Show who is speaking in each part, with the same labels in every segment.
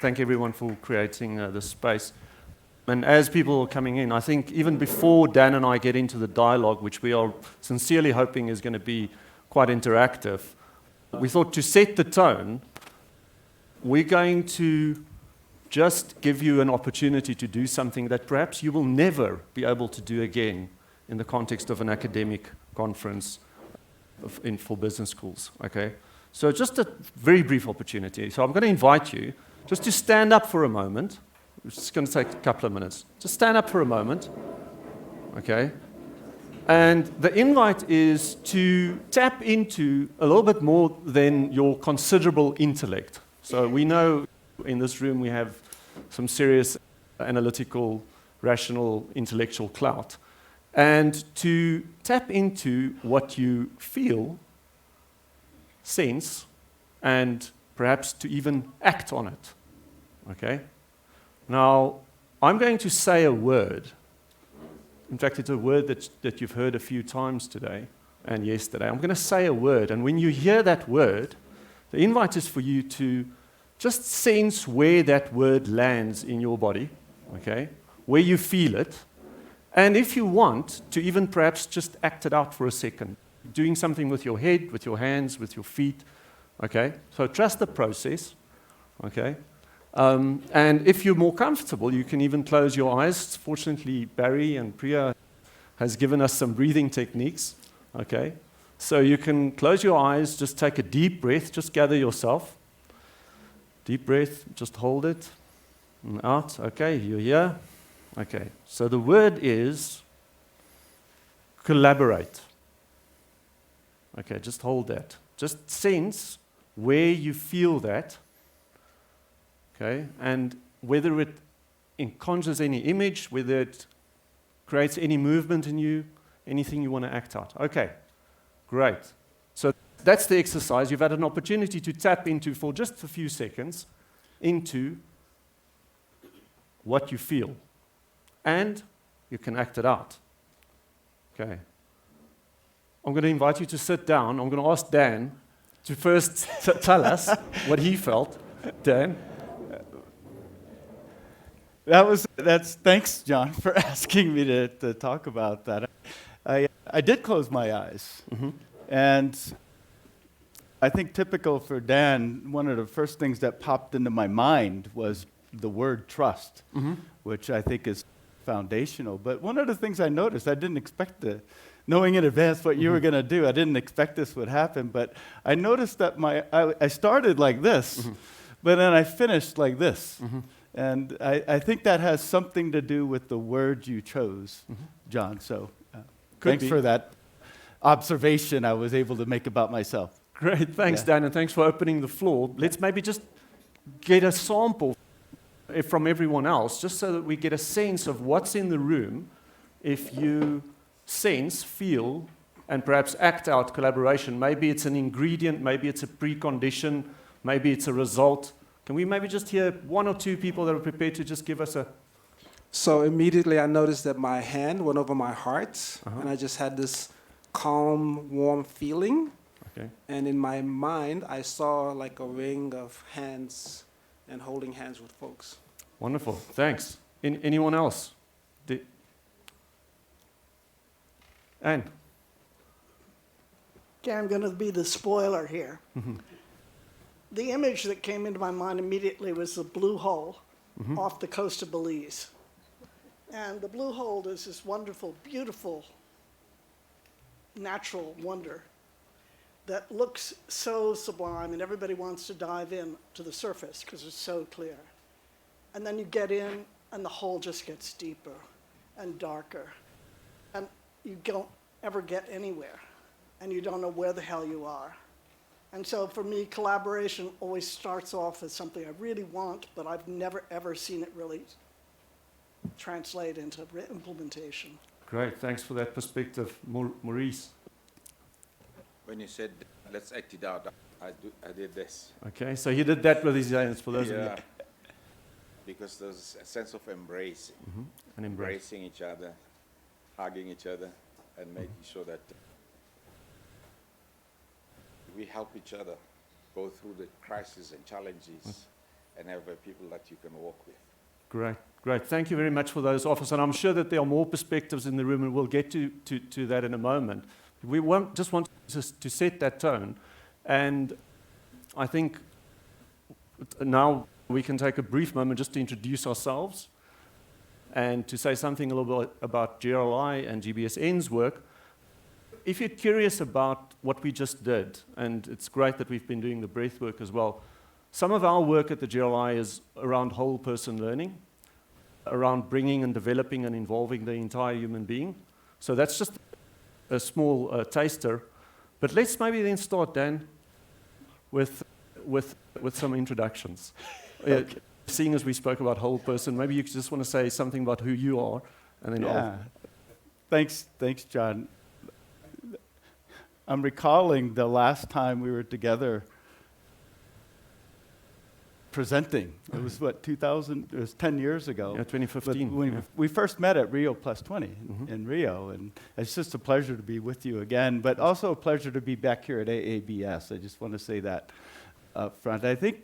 Speaker 1: thank everyone for creating this space. And as people are coming in, I think even before Dan and I get into the dialogue, which we are sincerely hoping is going to be quite interactive, we thought to set the tone, we're going to just give you an opportunity to do something that perhaps you will never be able to do again in the context of an academic conference for business schools, okay? So just a very brief opportunity. So I'm going to invite you just to stand up for a moment. It's just going to take a couple of minutes. Just stand up for a moment, okay? And the invite is to tap into a little bit more than your considerable intellect. So we know in this room we have some serious analytical, rational, intellectual clout. And to tap into what you feel, sense, and perhaps to even act on it, okay? Now, I'm going to say a word. In fact, it's a word that you've heard a few times today and yesterday. I'm going to say a word, and when you hear that word, the invite is for you to just sense where that word lands in your body, okay? Where you feel it. And if you want to even perhaps just act it out for a second, doing something with your head, with your hands, with your feet, okay? So trust the process, okay? And if you're more comfortable, you can even close your eyes. Fortunately, Barry and Priya has given us some breathing techniques, okay? So you can close your eyes, just take a deep breath, just gather yourself. Deep breath, just hold it, and out, okay, you're here. Okay, so the word is collaborate. Okay, just hold that. Just sense where you feel that, okay, and whether it conjures any image, whether it creates any movement in you, anything you want to act out. Okay, great. So that's the exercise. You've had an opportunity to tap into, for just a few seconds, into what you feel. And you can act it out. Okay. I'm going to invite you to sit down. I'm going to ask Dan to first tell us what he felt. Dan?
Speaker 2: Thanks, John, for asking me to talk about that. I did close my eyes. Mm-hmm. And I think typical for Dan, one of the first things that popped into my mind was the word trust, mm-hmm. which I think is foundational. But one of the things I noticed, I didn't expect knowing in advance what you mm-hmm. were going to do, I didn't expect this would happen, but I noticed that I started like this, mm-hmm. but then I finished like this. Mm-hmm. And I think that has something to do with the word you chose, mm-hmm. John. So thanks for that observation I was able to make about myself.
Speaker 1: Great, thanks, Dan, and thanks for opening the floor. Let's maybe just get a sample from everyone else, just so that we get a sense of what's in the room if you sense, feel, and perhaps act out collaboration. Maybe it's an ingredient, maybe it's a precondition, maybe it's a result. Can we maybe just hear one or two people that are prepared to just give us a...
Speaker 3: So immediately I noticed that my hand went over my heart, and I just had this calm, warm feeling. Okay. And in my mind, I saw like a ring of hands and holding hands with folks.
Speaker 1: Wonderful, thanks. Anyone else? Anne?
Speaker 4: Okay, I'm going to be the spoiler here. Mm-hmm. The image that came into my mind immediately was the blue hole mm-hmm. off the coast of Belize. And the blue hole is this wonderful, beautiful, natural wonder that looks so sublime, and everybody wants to dive in to the surface because it's so clear. And then you get in, and the hole just gets deeper and darker. And you don't ever get anywhere, and you don't know where the hell you are. And so for me, collaboration always starts off as something I really want, but I've never, ever seen it really translate into implementation.
Speaker 1: Great, thanks for that perspective. Maurice?
Speaker 5: When you said, let's act it out, I did this.
Speaker 1: Okay, so he did that with his hands, for those of you.
Speaker 5: Because there's a sense of embracing.
Speaker 1: Mm-hmm. And
Speaker 5: embracing each other, hugging each other, and making sure that we help each other go through the crises and challenges and have people that you can walk with.
Speaker 1: Great, great. Thank you very much for those offers. And I'm sure that there are more perspectives in the room, and we'll get to that in a moment. We just want to set that tone. And I think now we can take a brief moment just to introduce ourselves and to say something a little bit about GRLI and GBSN's work. If you're curious about what we just did, and it's great that we've been doing the breath work as well, some of our work at the GRLI is around whole person learning, around bringing and developing and involving the entire human being. So that's just a small taster. But let's maybe then start, Dan, with some introductions.
Speaker 2: Okay.
Speaker 1: Seeing as we spoke about whole person, maybe you just want to say something about who you are, and then
Speaker 2: yeah. Thanks, John. I'm recalling the last time we were together presenting. It was, 2000? It was 10 years ago.
Speaker 1: Yeah, 2015.
Speaker 2: But we first met at Rio Plus 20 in Rio, and it's just a pleasure to be with you again, but also a pleasure to be back here at AABS. I just want to say that up front. I think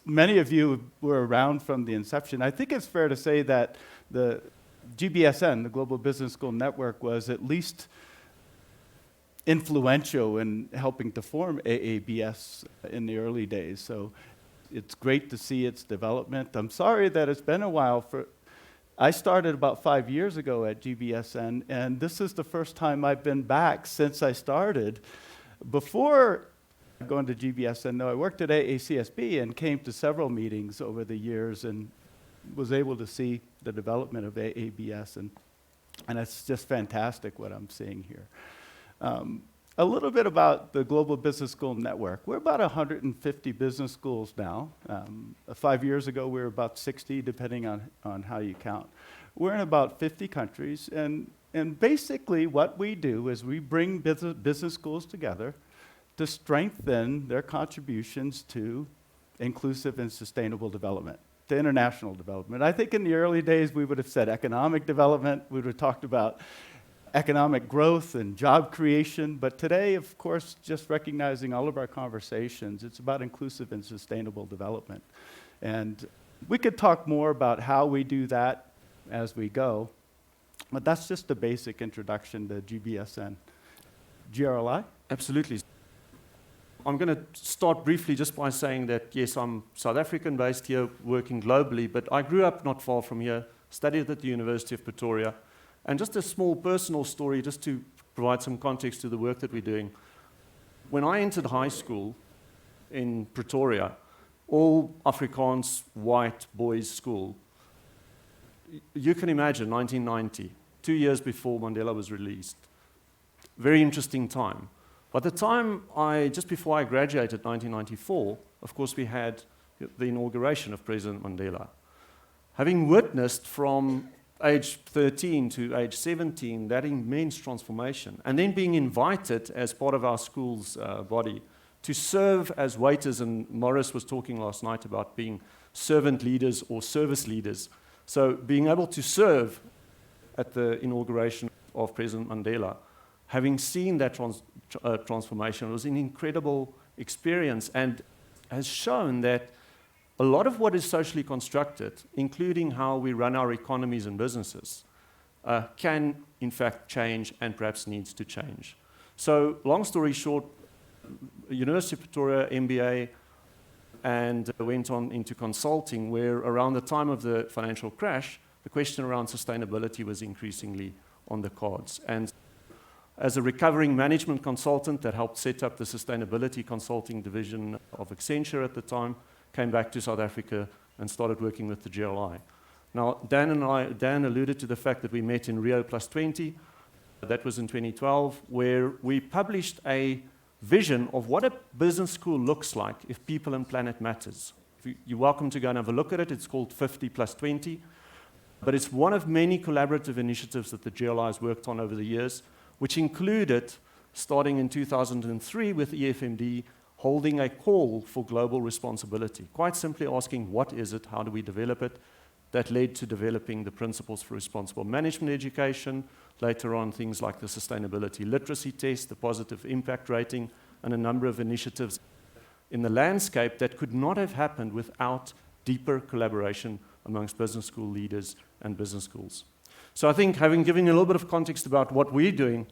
Speaker 2: many of you were around from the inception. I think it's fair to say that the GBSN, the Global Business School Network, was at least influential in helping to form AABS in the early days. So it's great to see its development. I'm sorry that it's been a while. I started about 5 years ago at GBSN, and this is the first time I've been back since I started. Before going to GBSN, though, I worked at AACSB and came to several meetings over the years and was able to see the development of AABS, and it's just fantastic what I'm seeing here. A little bit about the Global Business School Network. We're about 150 business schools now. 5 years ago, we were about 60, depending on how you count. We're in about 50 countries, and basically what we do is we bring business schools together to strengthen their contributions to inclusive and sustainable development, to international development. I think in the early days, we would have said economic development. We would have talked about economic growth and job creation, but today, of course, just recognizing all of our conversations, it's about inclusive and sustainable development. And we could talk more about how we do that as we go, but that's just a basic introduction to GBSN. GRLI?
Speaker 1: Absolutely. I'm going to start briefly just by saying that, yes, I'm South African based here, working globally, but I grew up not far from here, studied at the University of Pretoria. And just a small personal story, just to provide some context to the work that we're doing. When I entered high school in Pretoria, all Afrikaans white boys' school, you can imagine 1990, 2 years before Mandela was released. Very interesting time. By the time just before I graduated, 1994, of course we had the inauguration of President Mandela. Having witnessed from age 13 to age 17, that immense transformation, and then being invited as part of our school's body to serve as waiters, and Morris was talking last night about being servant leaders or service leaders. So being able to serve at the inauguration of President Mandela, having seen that transformation, was an incredible experience and has shown that a lot of what is socially constructed, including how we run our economies and businesses, can in fact change and perhaps needs to change. So long story short, University of Pretoria, MBA, and went on into consulting, where around the time of the financial crash, the question around sustainability was increasingly on the cards. And as a recovering management consultant that helped set up the sustainability consulting division of Accenture at the time, came back to South Africa and started working with the GRLI. Now, Dan alluded to the fact that we met in Rio Plus 20. That was in 2012, where we published a vision of what a business school looks like if people and planet matters. You're welcome to go and have a look at it. It's called 50 Plus 20. But it's one of many collaborative initiatives that the GRLI has worked on over the years, which included, starting in 2003 with EFMD, holding a call for global responsibility. Quite simply asking, what is it? How do we develop it? That led to developing the principles for responsible management education, later on things like the sustainability literacy test, the positive impact rating, and a number of initiatives in the landscape that could not have happened without deeper collaboration amongst business school leaders and business schools. So I think, having given you a little bit of context about what we're doing,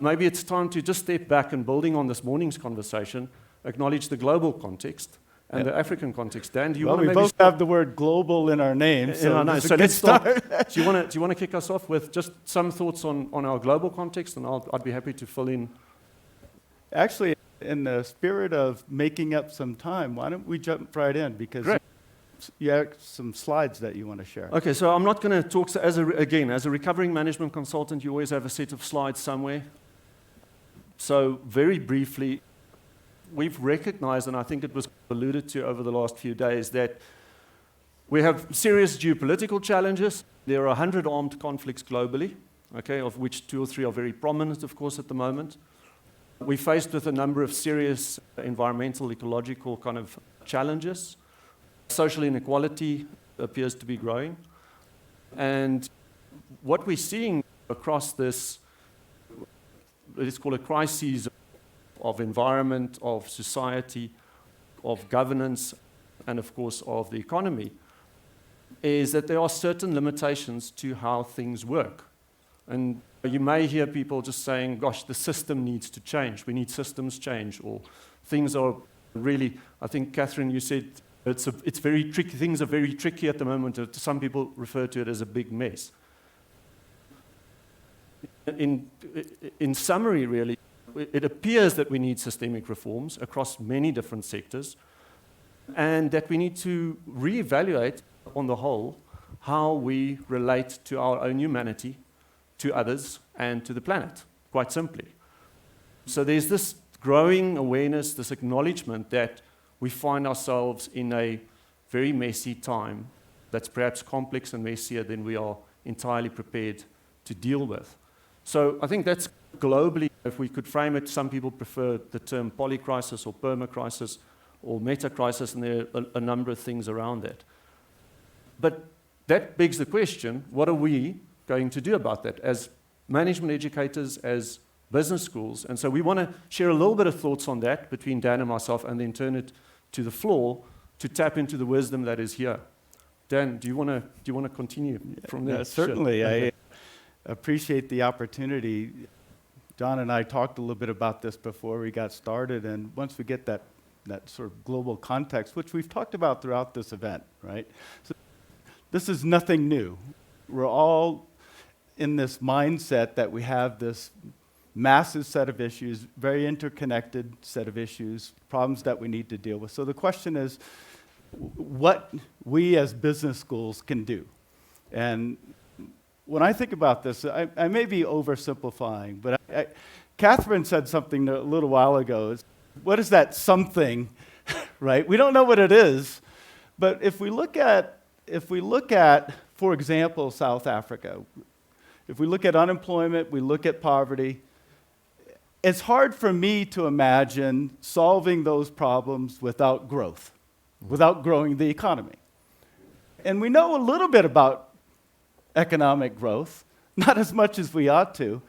Speaker 1: maybe it's time to just step back and, building on this morning's conversation, acknowledge the global context and the African context. Dan, do you want to maybe...
Speaker 2: we both have the word global in our name, so
Speaker 1: no,
Speaker 2: this is
Speaker 1: so
Speaker 2: a good
Speaker 1: let's start.
Speaker 2: start.
Speaker 1: Do you want to kick us off with just some thoughts on our global context, and I'd be happy to fill in.
Speaker 2: Actually, in the spirit of making up some time, why don't we jump right in, because
Speaker 1: Great.
Speaker 2: you have some slides that you want to share.
Speaker 1: Okay, so I'm not going to talk, as a recovering management consultant, you always have a set of slides somewhere. So very briefly, we've recognized, and I think it was alluded to over the last few days, that we have serious geopolitical challenges. There are 100 armed conflicts globally, okay, of which 2 or 3 are very prominent, of course, at the moment. We're faced with a number of serious environmental, ecological kind of challenges. Social inequality appears to be growing. And what we're seeing across this, let's call it crises of environment, of society, of governance, and of course of the economy, is that there are certain limitations to how things work. And you may hear people just saying, gosh, the system needs to change. We need systems change, or things are really, I think, Catherine, you said, it's very tricky. Things are very tricky at the moment. Some people refer to it as a big mess. In summary, really, it appears that we need systemic reforms across many different sectors, and that we need to reevaluate, on the whole, how we relate to our own humanity, to others, and to the planet, quite simply. So there's this growing awareness, this acknowledgement that we find ourselves in a very messy time that's perhaps complex and messier than we are entirely prepared to deal with. So I think that's globally, if we could frame it, some people prefer the term polycrisis or permacrisis or metacrisis, and there are a number of things around that. But that begs the question, what are we going to do about that as management educators, as business schools? And so we want to share a little bit of thoughts on that between Dan and myself, and then turn it to the floor to tap into the wisdom that is here. Dan, do you want to continue from there?
Speaker 2: Certainly.
Speaker 1: Sure.
Speaker 2: I appreciate the opportunity. John and I talked a little bit about this before we got started, and once we get that sort of global context, which we've talked about throughout this event, right? So this is nothing new. We're all in this mindset that we have this massive set of issues, very interconnected set of issues, problems that we need to deal with. So the question is, what we as business schools can do. And when I think about this, I may be oversimplifying, but Catherine said something a little while ago. What is that something, right? We don't know what it is, but if we look at, for example, South Africa, if we look at unemployment, we look at poverty, it's hard for me to imagine solving those problems without growth, without growing the economy. And we know a little bit about economic growth, not as much as we ought to,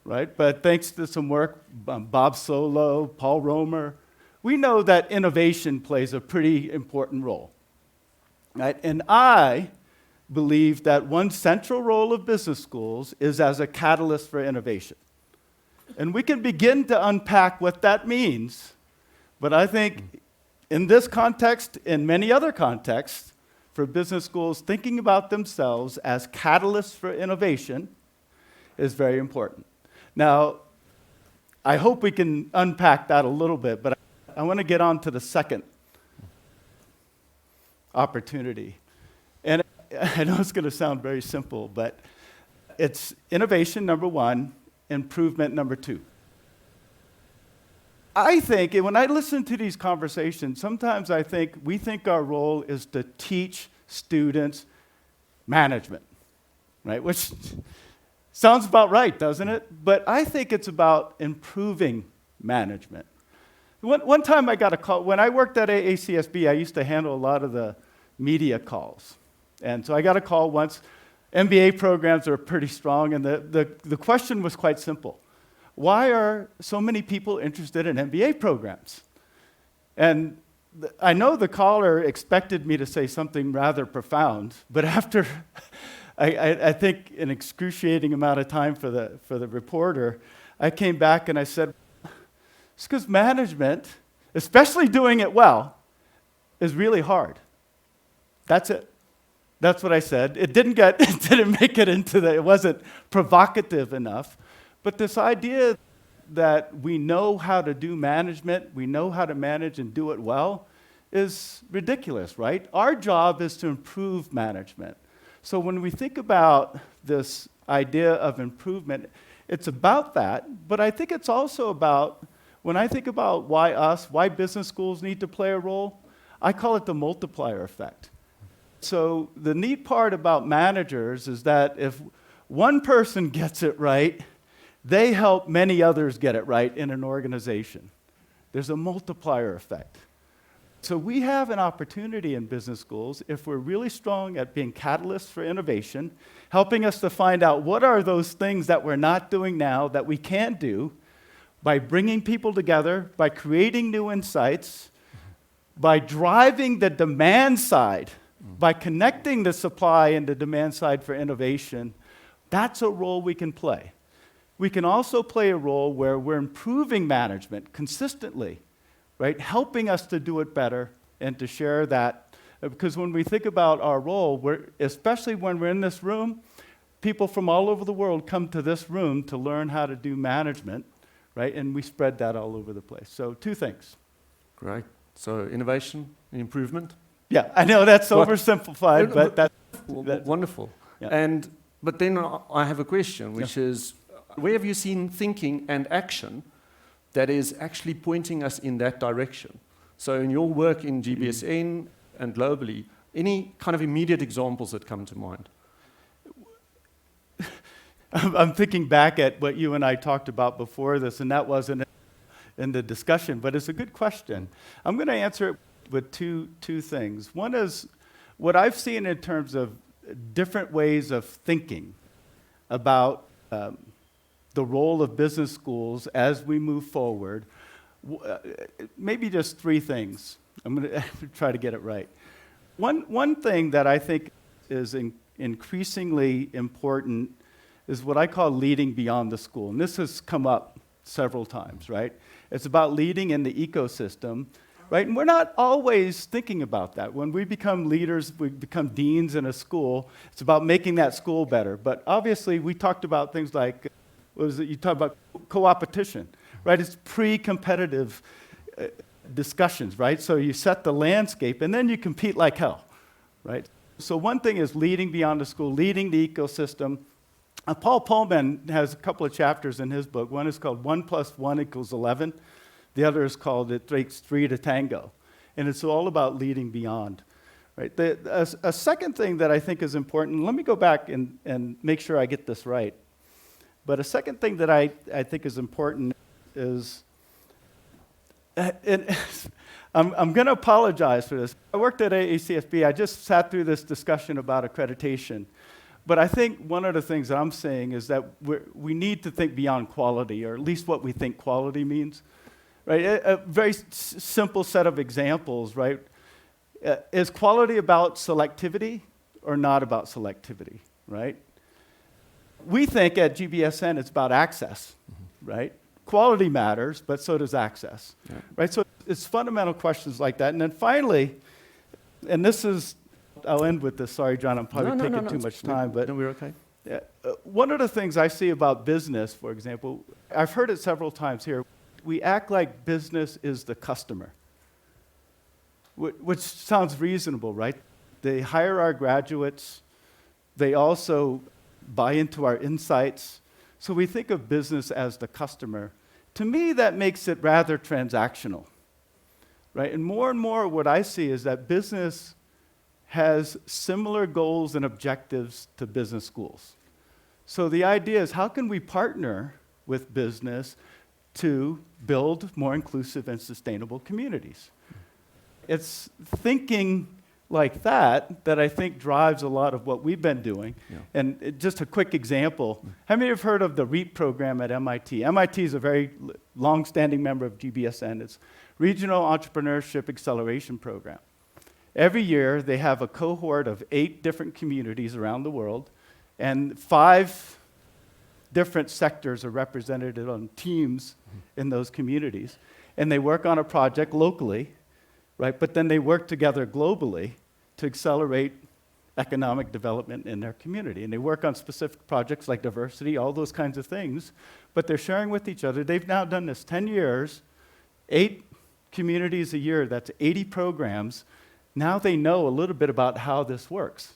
Speaker 2: right? But thanks to some work, Bob Solow, Paul Romer, we know that innovation plays a pretty important role, right? And I believe that one central role of business schools is as a catalyst for innovation. And we can begin to unpack what that means, but I think in this context, in many other contexts, for business schools, thinking about themselves as catalysts for innovation is very important. Now, I hope we can unpack that a little bit, but I want to get on to the second opportunity. And I know it's going to sound very simple, but it's innovation, number one, improvement, number two. I think, and when I listen to these conversations, sometimes I think we think our role is to teach students management, right? Which sounds about right, doesn't it? But I think it's about improving management. One time I got a call, when I worked at AACSB, I used to handle a lot of the media calls. And so I got a call once. MBA programs are pretty strong, and the question was quite simple. Why are so many people interested in MBA programs? And I know the caller expected me to say something rather profound, but after, I think, an excruciating amount of time for the reporter, I came back and I said, it's because management, especially doing it well, is really hard. That's it. That's what I said. It didn't make it into it wasn't provocative enough. But this idea that we know how to do management, we know how to manage and do it well, is ridiculous, right? Our job is to improve management. So when we think about this idea of improvement, it's about that, but I think it's also about, when I think about why business schools need to play a role, I call it the multiplier effect. So the neat part about managers is that if one person gets it right, they help many others get it right in an organization. There's a multiplier effect. So we have an opportunity in business schools, if we're really strong at being catalysts for innovation, helping us to find out what are those things that we're not doing now that we can do, by bringing people together, by creating new insights, by driving the demand side, by connecting the supply and the demand side for innovation. That's a role we can play. We can also play a role where we're improving management consistently, right? Helping us to do it better and to share that. Because when we think about our role, especially when we're in this room, people from all over the world come to this room to learn how to do management, right? And we spread that all over the place. So 2 things.
Speaker 1: Great. So innovation, improvement.
Speaker 2: Yeah, I know that's oversimplified, but that's
Speaker 1: wonderful.
Speaker 2: Yeah.
Speaker 1: But then I have a question, which is, where have you seen thinking and action that is actually pointing us in that direction? So in your work in GBSN and globally, any kind of immediate examples that come to mind?
Speaker 2: I'm thinking back at what you and I talked about before this, and that wasn't in the discussion, but it's a good question. I'm going to answer it with two things. One is what I've seen in terms of different ways of thinking about the role of business schools as we move forward. Maybe just 3 things. I'm going to try to get it right. One thing that I think is increasingly important is what I call leading beyond the school. And this has come up several times, right? It's about leading in the ecosystem, right? And we're not always thinking about that. When we become leaders, we become deans in a school, it's about making that school better. But obviously, we talked about things like, you talked about co-opetition, right? It's pre-competitive discussions, right? So you set the landscape, and then you compete like hell, right? So one thing is leading beyond the school, leading the ecosystem. Paul Pullman has a couple of chapters in his book. One is called 1 + 1 = 11. The other is called It Takes 3 to Tango. And it's all about leading beyond. Right? A second thing that I think is important, let me go back and make sure I get this right. But a second thing that I think is important is, I'm going to apologize for this. I worked at AACSB. I just sat through this discussion about accreditation. But I think one of the things that I'm saying is that we need to think beyond quality, or at least what we think quality means. Right? A very simple set of examples, right? Is quality about selectivity or not about selectivity, right? We think at GBSN it's about access, right? Quality matters, but so does access, right? So it's fundamental questions like that. And then finally, and this is, I'll end with this. Sorry, John, I'm probably taking too much time. But
Speaker 1: no, we're okay.
Speaker 2: One of the things I see about business, for example, I've heard it several times here, we act like business is the customer, which sounds reasonable, right? They hire our graduates. They also buy into our insights. So we think of business as the customer. To me, that makes it rather transactional, right? And more what I see is that business has similar goals and objectives to business schools. So the idea is, how can we partner with business to build more inclusive and sustainable communities? It's thinking like that I think drives a lot of what we've been doing. Yeah. And just a quick example, how many have heard of the REAP program at MIT? MIT is a very long-standing member of GBSN. It's Regional Entrepreneurship Acceleration Program. Every year, they have a cohort of 8 different communities around the world, and 5 different sectors are represented on teams in those communities. And they work on a project locally, right? But then they work together globally to accelerate economic development in their community. And they work on specific projects like diversity, all those kinds of things, but they're sharing with each other. They've now done this 10 years, 8 communities a year, that's 80 programs. Now they know a little bit about how this works,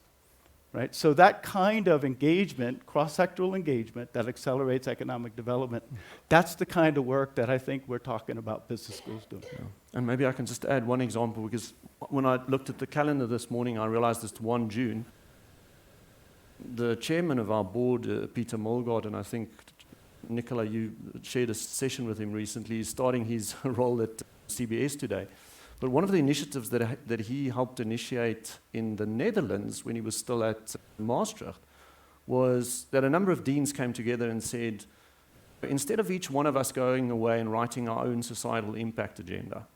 Speaker 2: right? So that kind of engagement, cross-sectoral engagement that accelerates economic development, that's the kind of work that I think we're talking about business schools doing.
Speaker 1: Yeah. And maybe I can just add one example, because when I looked at the calendar this morning, I realized it's 1 June. The chairman of our board, Peter Mulgard, and I think, Nicola, you shared a session with him recently, he's starting his role at CBS today. But one of the initiatives that he helped initiate in the Netherlands when he was still at Maastricht was that a number of deans came together and said, instead of each one of us going away and writing our own societal impact agenda,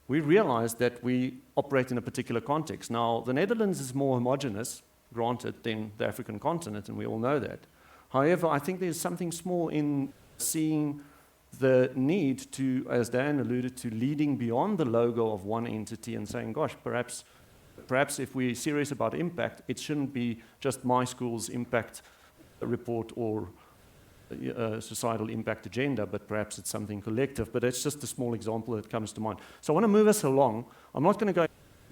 Speaker 1: we realized that we operate in a particular context. Now, the Netherlands is more homogenous, granted, than the African continent, and we all know that. However, I think there's something small in seeing the need to, as Dan alluded to, leading beyond the logo of one entity and saying, gosh, perhaps if we're serious about impact, it shouldn't be just my school's impact report or societal impact agenda, but perhaps it's something collective. But it's just a small example that comes to mind. So I want to move us along. I'm not going to go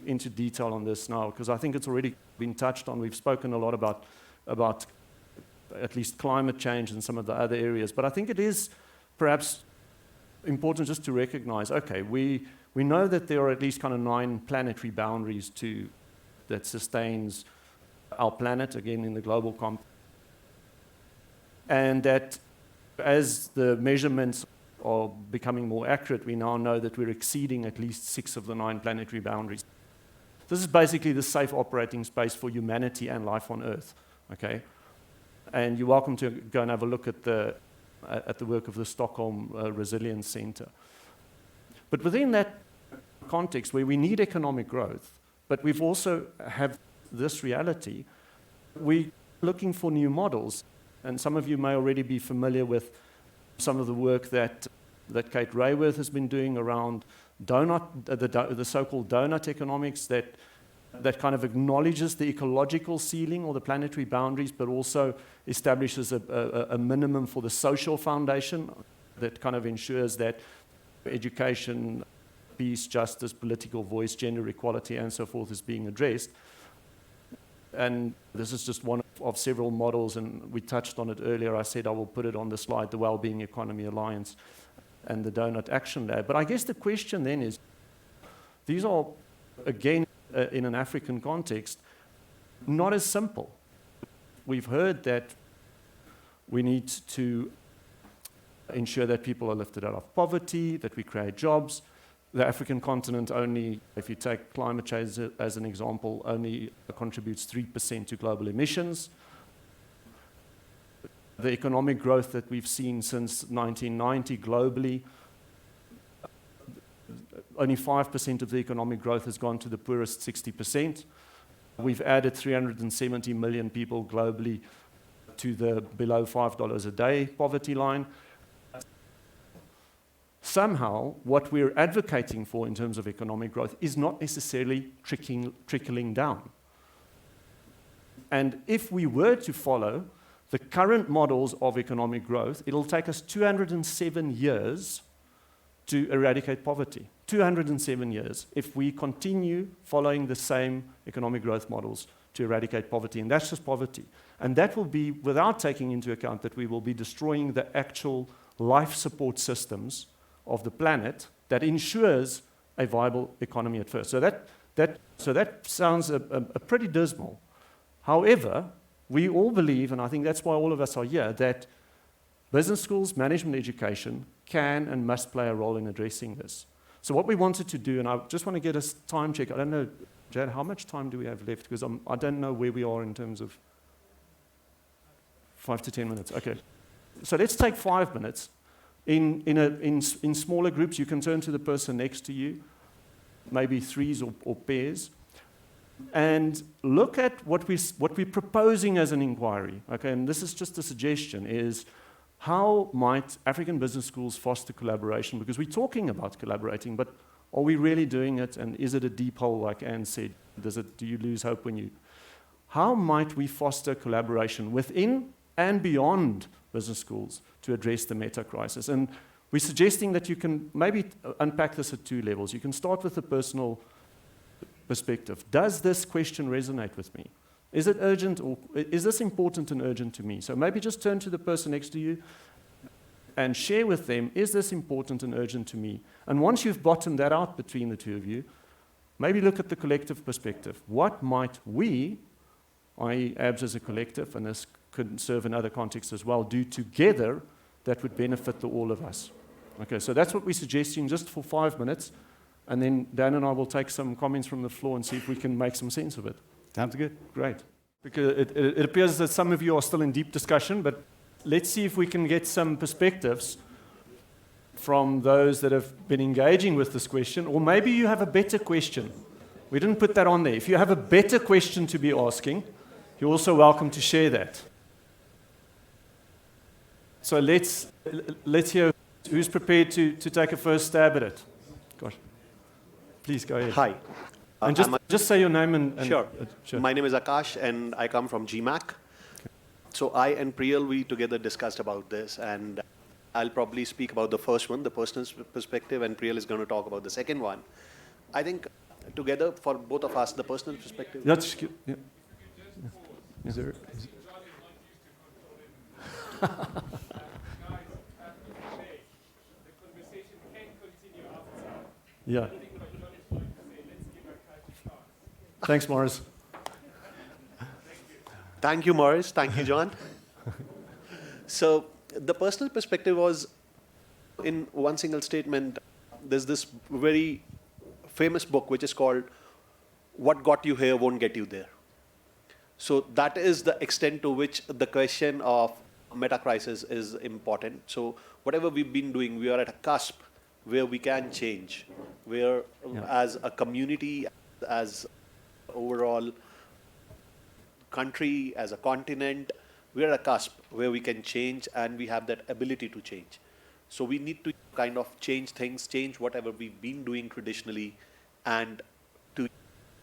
Speaker 1: into detail on this now, because I think it's already been touched on. We've spoken a lot about at least climate change and some of the other areas. But I think it is perhaps important just to recognize, okay, we know that there are at least kind of 9 planetary boundaries that sustains our planet, again, in the global context. And that as the measurements are becoming more accurate, we now know that we're exceeding at least 6 of the 9 planetary boundaries. This is basically the safe operating space for humanity and life on Earth, okay? And you're welcome to go and have a look at the work of the Stockholm Resilience Center. But within that context, where we need economic growth, but we've also have this reality, we're looking for new models. And some of you may already be familiar with some of the work that Kate Rayworth has been doing around the so-called donut economics that kind of acknowledges the ecological ceiling or the planetary boundaries, but also establishes a minimum for the social foundation that kind of ensures that education, peace, justice, political voice, gender equality, and so forth is being addressed. And this is just one of several models, and we touched on it earlier. I said I will put it on the slide, the Wellbeing Economy Alliance and the Donut Action Lab. But I guess the question then is, these are, again, in an African context, not as simple. We've heard that we need to ensure that people are lifted out of poverty, that we create jobs. The African continent only, if you take climate change as an example, only contributes 3% to global emissions. The economic growth that we've seen since 1990 globally, only 5% of the economic growth has gone to the poorest 60%. We've added 370 million people globally to the below $5 a day poverty line. Somehow, what we're advocating for in terms of economic growth is not necessarily trickling down. And if we were to follow the current models of economic growth, it'll take us 207 years to eradicate poverty. 207 years if we continue following the same economic growth models to eradicate poverty. And that's just poverty. And that will be without taking into account that we will be destroying the actual life support systems of the planet that ensures a viable economy at first. So that sounds a pretty dismal. However, we all believe, and I think that's why all of us are here, that business schools, management education can and must play a role in addressing this. So what we wanted to do, and I just want to get a time check. I don't know, Jad, how much time do we have left? Because I don't know where we are in terms of 5 to 10 minutes. Okay. So let's take 5 minutes In smaller groups, you can turn to the person next to you, maybe threes or pairs, and look at what we're proposing as an inquiry. Okay, and this is just a suggestion, is how might African business schools foster collaboration? Because we're talking about collaborating, but are we really doing it? And is it a deep hole, like Anne said? Do you lose hope when you... How might we foster collaboration within and beyond business schools to address the metacrisis? And we're suggesting that you can maybe unpack this at 2 levels. You can start with the personal perspective. Does this question resonate with me? Is it urgent, or is this important and urgent to me? So maybe just turn to the person next to you and share with them, is this important and urgent to me? And once you've bottomed that out between the 2 of you, maybe look at the collective perspective. What might we, i.e. AABS as a collective, and this could serve in other contexts as well, do together that would benefit all of us? Okay, so that's what we're suggesting just for 5 minutes, and then Dan and I will take some comments from the floor and see if we can make some sense of it.
Speaker 2: Sounds good.
Speaker 1: Great. Because it appears that some of you are still in deep discussion, but let's see if we can get some perspectives from those that have been engaging with this question, or maybe you have a better question. We didn't put that on there. If you have a better question to be asking, you're also welcome to share that. So let's hear who's prepared to take a first stab at it. Gosh. Please go ahead.
Speaker 6: Hi.
Speaker 1: And just say your name and
Speaker 6: Sure.
Speaker 1: Sure.
Speaker 6: My name is Akash, and I come from GMAC. Okay. So I and Priyal, we together discussed about this, and I'll probably speak about the first one, the personal perspective, and Priyal is going to talk about the second one. I think together, for both of us, the personal perspective...
Speaker 1: That's good. Yeah.
Speaker 2: Is there...
Speaker 1: Yeah. Thanks, Morris.
Speaker 6: Thank you, Morris. Thank you, John. So the personal perspective was, in one single statement, there's this very famous book which is called What Got You Here Won't Get You There. So that is the extent to which the question of metacrisis is important. So whatever we've been doing, we are at a cusp where we can change, where as a community, as overall country, as a continent, we're at a cusp where we can change, and we have that ability to change. So we need to kind of change things, change whatever we've been doing traditionally, and to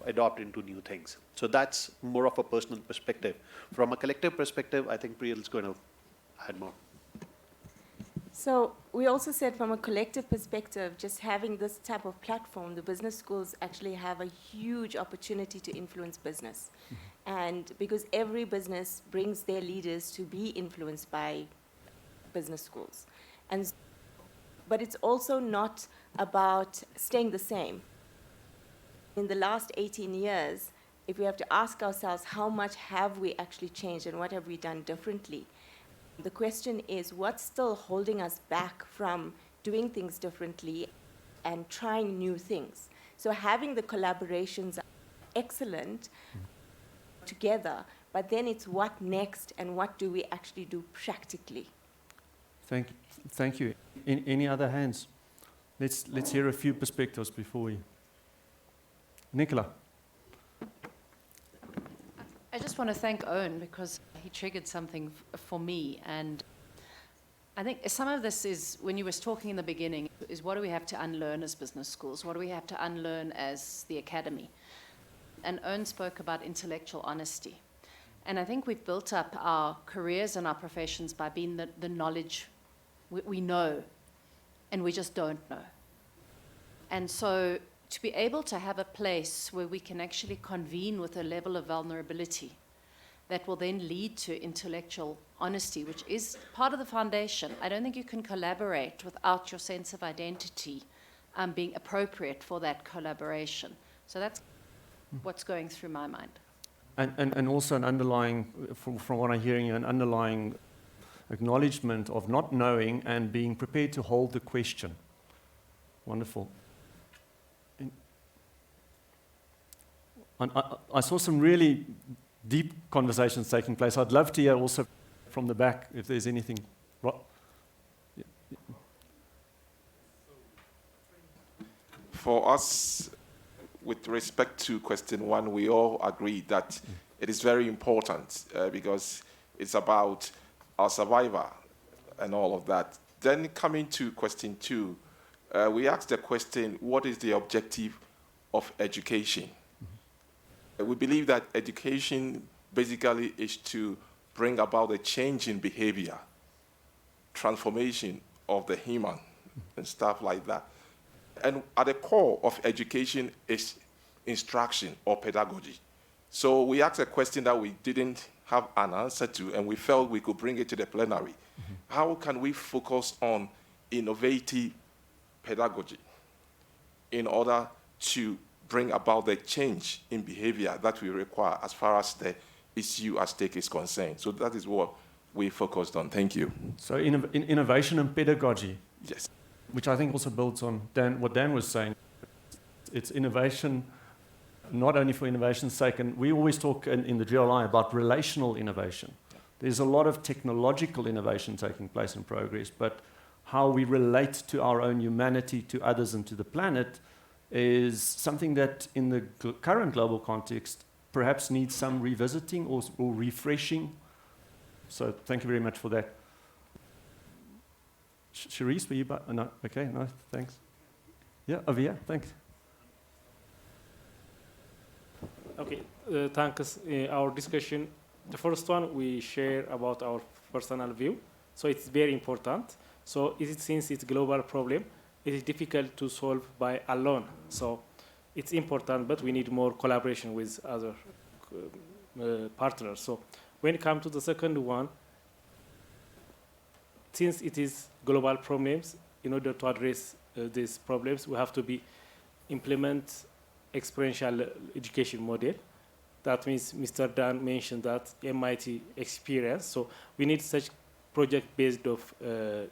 Speaker 6: adopt into new things. So that's more of a personal perspective. From a collective perspective, I think Priyal is going to add more.
Speaker 7: So we also said from a collective perspective, just having this type of platform, the business schools actually have a huge opportunity to influence business. And because every business brings their leaders to be influenced by business schools. But it's also not about staying the same. In the last 18 years, if we have to ask ourselves how much have we actually changed and what have we done differently, the question is, what's still holding us back from doing things differently and trying new things? So having the collaborations excellent together, but then it's what next and what do we actually do practically?
Speaker 1: Thank you. Any other hands? Let's hear a few perspectives before we... Nicola.
Speaker 8: I just want to thank Owen because he triggered something for me, and I think some of this is, when you were talking in the beginning, is what do we have to unlearn as business schools? What do we have to unlearn as the academy? And Owen spoke about intellectual honesty. And I think we've built up our careers and our professions by being the knowledge we know, and we just don't know. And so to be able to have a place where we can actually convene with a level of vulnerability that will then lead to intellectual honesty, which is part of the foundation. I don't think you can collaborate without your sense of identity being appropriate for that collaboration. So that's what's going through my mind.
Speaker 1: And also an underlying, from what I'm hearing, an underlying acknowledgement of not knowing and being prepared to hold the question. Wonderful. I saw some really deep conversations taking place. I'd love to hear also from the back if there's anything.
Speaker 9: for us, with respect to question one, we all agree that it is very important because it's about our survivor and all of that. Then coming to question two, we asked the question, what is the objective of education? We believe that education basically is to bring about a change in behavior, transformation of the human and stuff like that. And at the core of education is instruction or pedagogy. So we asked a question that we didn't have an answer to, and we felt we could bring it to the plenary. How can we focus on innovative pedagogy in order to bring about the change in behavior that we require as far as the issue at stake is concerned? So that is what we focused on. Thank you.
Speaker 1: So innovation and pedagogy.
Speaker 9: Yes.
Speaker 1: Which I think also builds on what Dan was saying. It's innovation, not only for innovation's sake, and we always talk in the GRLI about relational innovation. There's a lot of technological innovation taking place in progress, but how we relate to our own humanity, to others, and to the planet is something that in the current global context perhaps needs some revisiting or refreshing. So thank you very much for that. Charisse, were you no, okay, no, thanks. Yeah, over here, thanks.
Speaker 10: Okay, thanks. Our discussion, the first one we share about our personal view. So it's very important. So since it's a global problem, it is difficult to solve by alone. So it's important, but we need more collaboration with other partners. So when it comes to the second one, since it is global problems, in order to address these problems, we have to implement experiential education model. That means Mr. Dan mentioned that MIT experience. So we need such project-based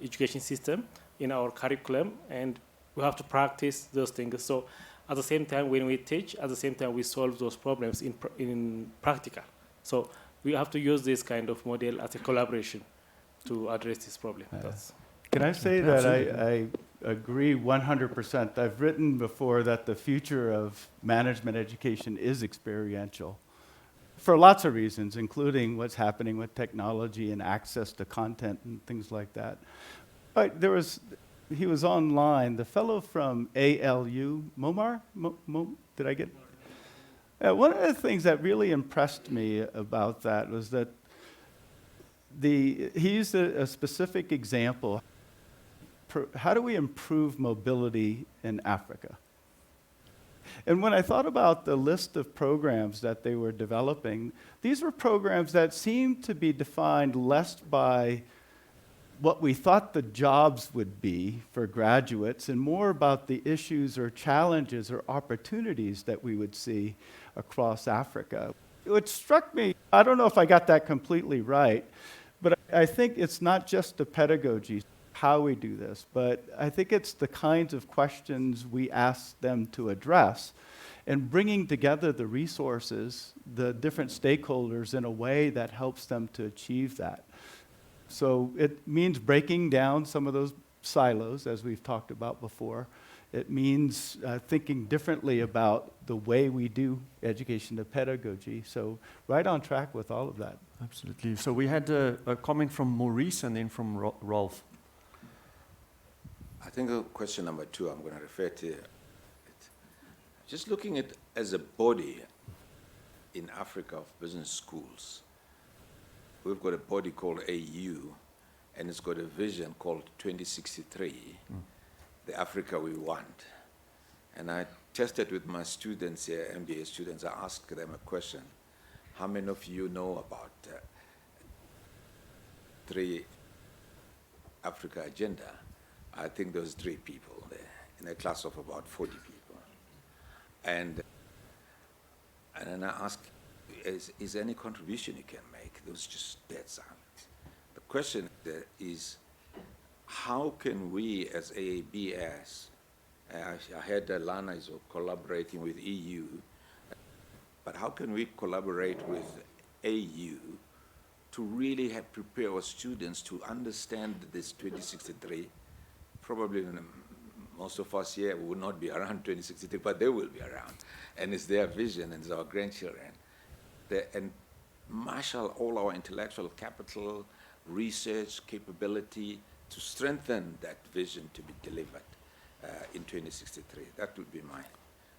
Speaker 10: education system in our curriculum, and we have to practice those things. So at the same time, when we teach, at the same time we solve those problems in practical. So we have to use this kind of model as a collaboration to address this problem.
Speaker 2: Can I say that I agree 100%. I've written before that the future of management education is experiential for lots of reasons, including what's happening with technology and access to content and things like that. But he was online, the fellow from ALU, Momar? Did I get? One of the things that really impressed me about that was that he used a specific example. How do we improve mobility in Africa? And when I thought about the list of programs that they were developing, these were programs that seemed to be defined less by what we thought the jobs would be for graduates and more about the issues or challenges or opportunities that we would see across Africa. What struck me, I don't know if I got that completely right, but I think it's not just the pedagogy, how we do this, but I think it's the kinds of questions we ask them to address and bringing together the resources, the different stakeholders in a way that helps them to achieve that. So it means breaking down some of those silos, as we've talked about before. It means thinking differently about the way we do education to pedagogy. So right on track with all of that.
Speaker 1: Absolutely. So we had a comment from Maurice and then from Rolf.
Speaker 5: I think question number 2, I'm going to refer to it. Just looking at as a body in Africa of business schools, we've got a body called AU, and it's got a vision called 2063, the Africa we want. And I tested with my students here, MBA students, I asked them a question. How many of you know about 3 Africa agenda? I think there was 3 people there in a class of about 40 people. And then I asked, is there any contribution you can make? There was just dead silence. The question is, how can we as AABS, I heard that Lana is collaborating with EU, but how can we collaborate with AU to really prepare our students to understand this 2063, probably in Most of us here will not be around 2063, but they will be around. And it's their vision, and it's our grandchildren. And marshal all our intellectual capital, research capability to strengthen that vision to be delivered in 2063. That would be my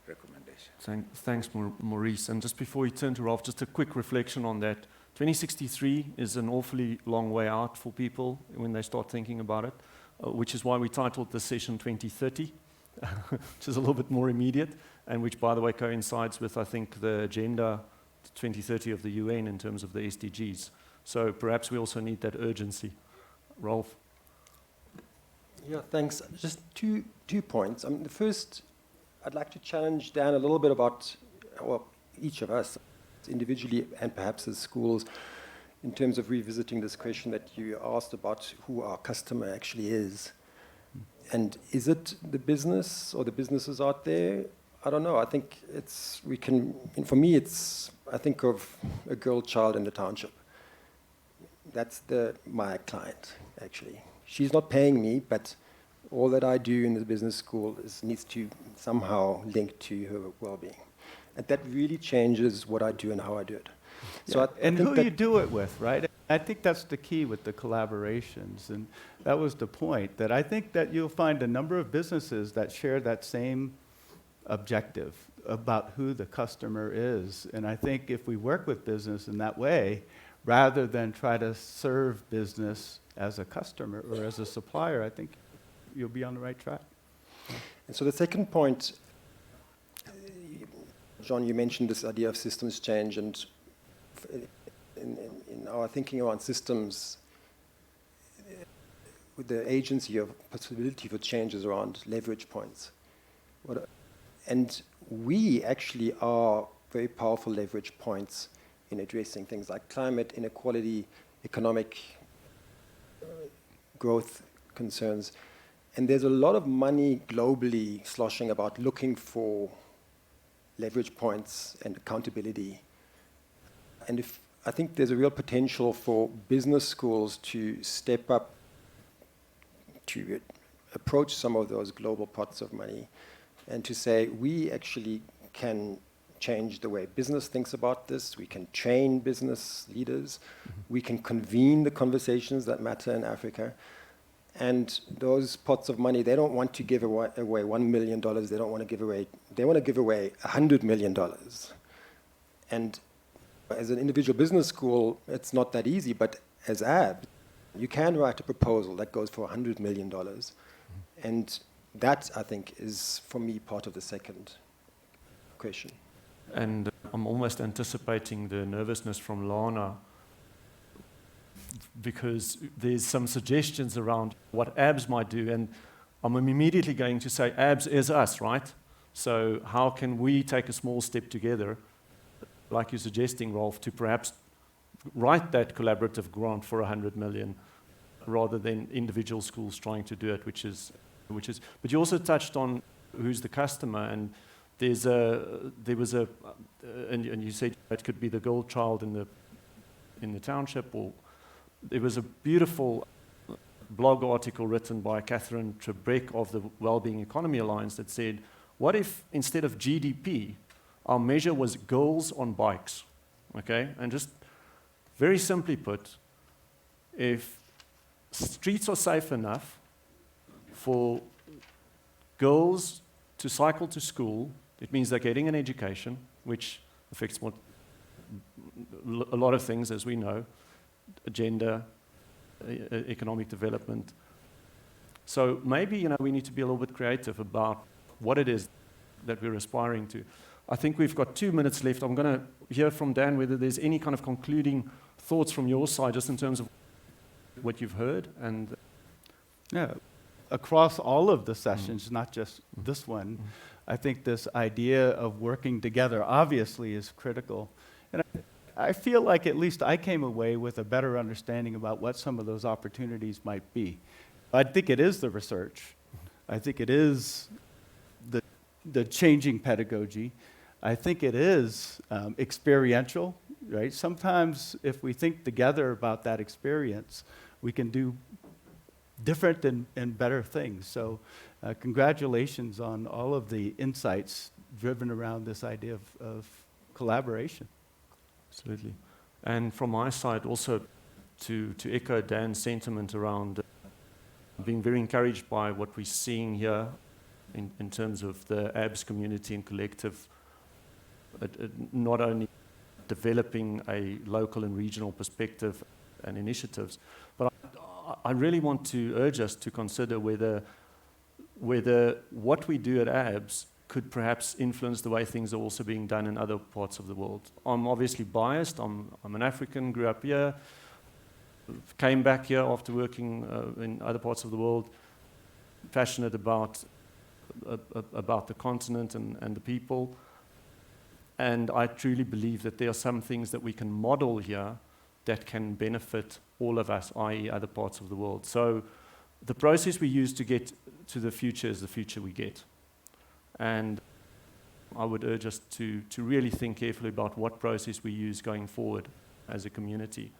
Speaker 5: recommendation.
Speaker 1: Thanks, Maurice. And just before we turn to Ralph, just a quick reflection on that. 2063 is an awfully long way out for people when they start thinking about it, which is why we titled this session 2030, which is a little bit more immediate, and which, by the way, coincides with, I think, the Agenda 2030 of the UN in terms of the SDGs. So perhaps we also need that urgency. Rolf?
Speaker 11: Yeah, thanks. Just two points. The first, I'd like to challenge Dan a little bit about, well, each of us individually and perhaps as schools, in terms of revisiting this question that you asked about who our customer actually is. And is it the business or the businesses out there? I don't know. I think for me, I think of a girl child in the township. That's my client, actually. She's not paying me, but all that I do in the business school needs to somehow link to her well-being. And that really changes what I do and how I do it.
Speaker 2: Yeah.
Speaker 11: So
Speaker 2: and who you do it with, right? I think that's the key with the collaborations. And that was the point, that I think that you'll find a number of businesses that share that same objective about who the customer is. And I think if we work with business in that way, rather than try to serve business as a customer or as a supplier, I think you'll be on the right track.
Speaker 11: And so the second point, John, you mentioned this idea of systems change, and in our thinking around systems, with the agency of possibility for changes around leverage points. And we actually are very powerful leverage points in addressing things like climate, inequality, economic growth concerns. And there's a lot of money globally sloshing about looking for leverage points and accountability. And I think there's a real potential for business schools to step up to approach some of those global pots of money and to say, we actually can change the way business thinks about this, we can train business leaders, we can convene the conversations that matter in Africa. And those pots of money, they don't want to give away $1 million, they want to give away $100 million. And as an individual business school, it's not that easy, but as AABS, you can write a proposal that goes for $100 million. And that, I think, is, for me, part of the second question.
Speaker 1: And I'm almost anticipating the nervousness from Lana, because there's some suggestions around what AABS might do, and I'm immediately going to say AABS is us, right? So how can we take a small step together, like you're suggesting, Rolf, to perhaps write that collaborative grant for 100 million rather than individual schools trying to do it, which is. But you also touched on who's the customer, and there was a, and you said it could be the girl child in the township, or there was a beautiful blog article written by Catherine Trebek of the Wellbeing Economy Alliance that said, what if instead of GDP, our measure was girls on bikes, okay? And just very simply put, if streets are safe enough for girls to cycle to school, it means they're getting an education, which affects a lot of things, as we know, agenda, economic development. So maybe we need to be a little bit creative about what it is that we're aspiring to. I think we've got 2 minutes left. I'm going to hear from Dan whether there's any kind of concluding thoughts from your side, just in terms of what you've heard. And
Speaker 2: yeah, across all of the sessions, not just this one, I think this idea of working together obviously is critical. And I feel like at least I came away with a better understanding about what some of those opportunities might be. I think it is the research. I think it is the changing pedagogy. I think it is experiential, right? Sometimes if we think together about that experience, we can do different and better things. So congratulations on all of the insights driven around this idea of collaboration.
Speaker 1: Absolutely. And from my side also to echo Dan's sentiment around being very encouraged by what we're seeing here in terms of the AABS community and collective, not only developing a local and regional perspective and initiatives, but I really want to urge us to consider whether what we do at AABS could perhaps influence the way things are also being done in other parts of the world. I'm obviously biased. I'm an African, grew up here, came back here after working in other parts of the world, passionate about the continent and the people. And I truly believe that there are some things that we can model here that can benefit all of us, i.e. other parts of the world. So the process we use to get to the future is the future we get. And I would urge us to really think carefully about what process we use going forward as a community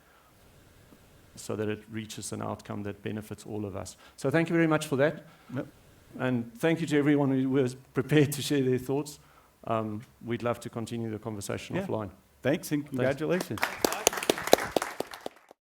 Speaker 1: so that it reaches an outcome that benefits all of us. So thank you very much for that.
Speaker 2: Yep.
Speaker 1: And thank you to everyone who was prepared to share their thoughts. We'd love to continue the conversation offline.
Speaker 2: Thanks and congratulations.